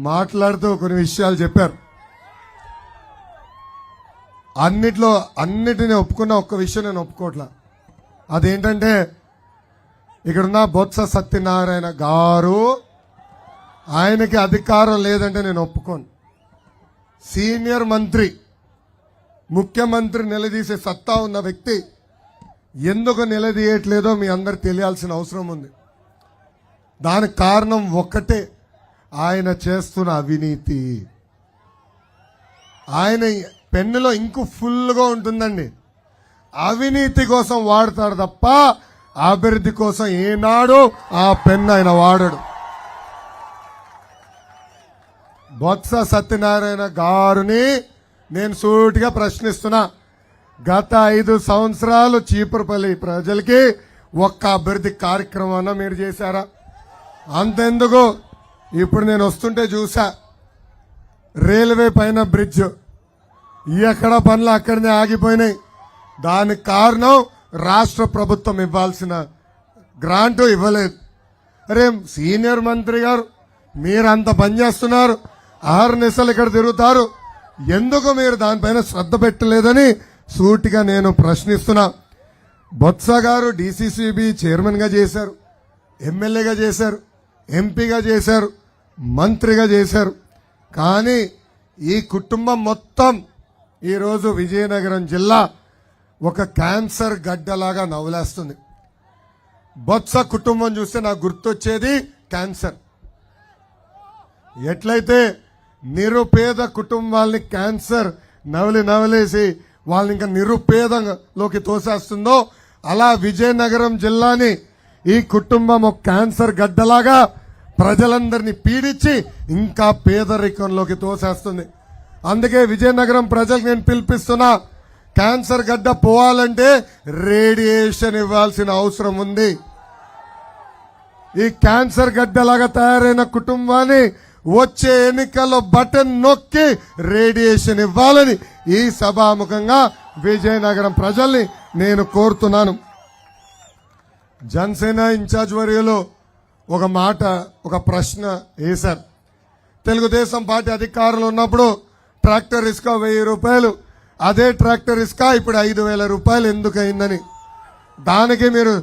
మాట్లాడుతూ కొన్ని విషయాలు చెప్పారు. అన్నిటిని ఒప్పుకున్న ఒక్క విషయం నేను ఒప్పుకోవట్లా. అదేంటంటే ఇక్కడున్న బొత్స సత్యనారాయణ గారు ఆయనకి అధికారం లేదంటే నేను ఒప్పుకోను. సీనియర్ మంత్రి, ముఖ్యమంత్రి నిలదీసే సత్తా ఉన్న వ్యక్తి ఎందుకు నిలదీయట్లేదో మీ అందరు తెలియాల్సిన అవసరం ఉంది. దానికి కారణం ఒక్కటే, ఆయన చేస్తున్న అవినీతి. ఆయన పెన్నులో ఇంకు ఫుల్గా ఉంటుందండి. అవినీతి కోసం వాడతాడు తప్ప అభివృద్ధి కోసం ఏనాడు ఆ పెన్ను ఆయన వాడడు. బొత్స సత్యనారాయణ గారిని నేను సూటిగా ప్రశ్నిస్తున్నా. గత 5 సంవత్సరాలు చీపురుపల్లి ప్రజలకి ఒక్క అభివృద్ధి కార్యక్రమం మీరు చేశారా? అంతెందుకు, ఇప్పుడు నేను వస్తుంటే చూసా రైల్వే పైన బ్రిడ్జ్ ఎక్కడ పనులు అక్కడనే ఆగిపోయినాయి. దానికి కారణం రాష్ట్ర ప్రభుత్వం ఇవ్వాల్సిన గ్రాంటు ఇవ్వలేదు. అరే సీనియర్ మంత్రి గారు, మీరంత పనిచేస్తున్నారు, ఆర్నిసలు ఇక్కడ తిరుగుతారు, ఎందుకు మీరు దానిపైన శ్రద్ధ పెట్టలేదని సూటిగా నేను ప్రశ్నిస్తున్నా. బొత్స గారు డీసీసీబీ చైర్మన్గా చేశారు, ఎమ్మెల్యేగా చేశారు, ఎంపీగా చేశారు, మంత్రిగా చేశారు. కానీ ఈ కుటుంబం మొత్తం ఈరోజు విజయనగరం జిల్లా ఒక క్యాన్సర్ గడ్డలాగా నవ్వులేస్తుంది. బొత్స కుటుంబం చూస్తే నాకు గుర్తొచ్చేది క్యాన్సర్. ఎట్లయితే నిరుపేద కుటుంబాలని క్యాన్సర్ నవలేసి వాళ్ళని ఇంకా నిరుపేదలోకి తోసేస్తుందో, అలా విజయనగరం జిల్లాని ఈ కుటుంబం ఒక క్యాన్సర్ గడ్డలాగా ప్రజలందరినీ పీడించి ఇంకా పేదరికంలోకి తోసేస్తుంది. అందుకే విజయనగరం ప్రజలకు నేను పిలిపిస్తున్నా, క్యాన్సర్ గడ్డ పోవాలంటే రేడియేషన్ ఇవ్వాల్సిన అవసరం ఉంది. ఈ క్యాన్సర్ గడ్డలాగా తయారైన కుటుంబాన్ని వచ్చే ఎన్నికల్లో బటన్ నొక్కి రేడియేషన్ ఇవ్వాలని ఈ సభాముఖంగా విజయనగరం ప్రజల్ని నేను కోరుతున్నాను. జనసేన ఇన్ఛార్జ్ వర్యులు ఒక ప్రశ్న వేశారు. తెలుగుదేశం పార్టీ అధికారంలో ఉన్నప్పుడు ట్రాక్టర్ ఇసుక 1000 రూపాయలు, అదే ట్రాక్టర్ ఇసుక ఇప్పుడు 5000 రూపాయలు ఎందుకు అయిందని. దానికి మీరు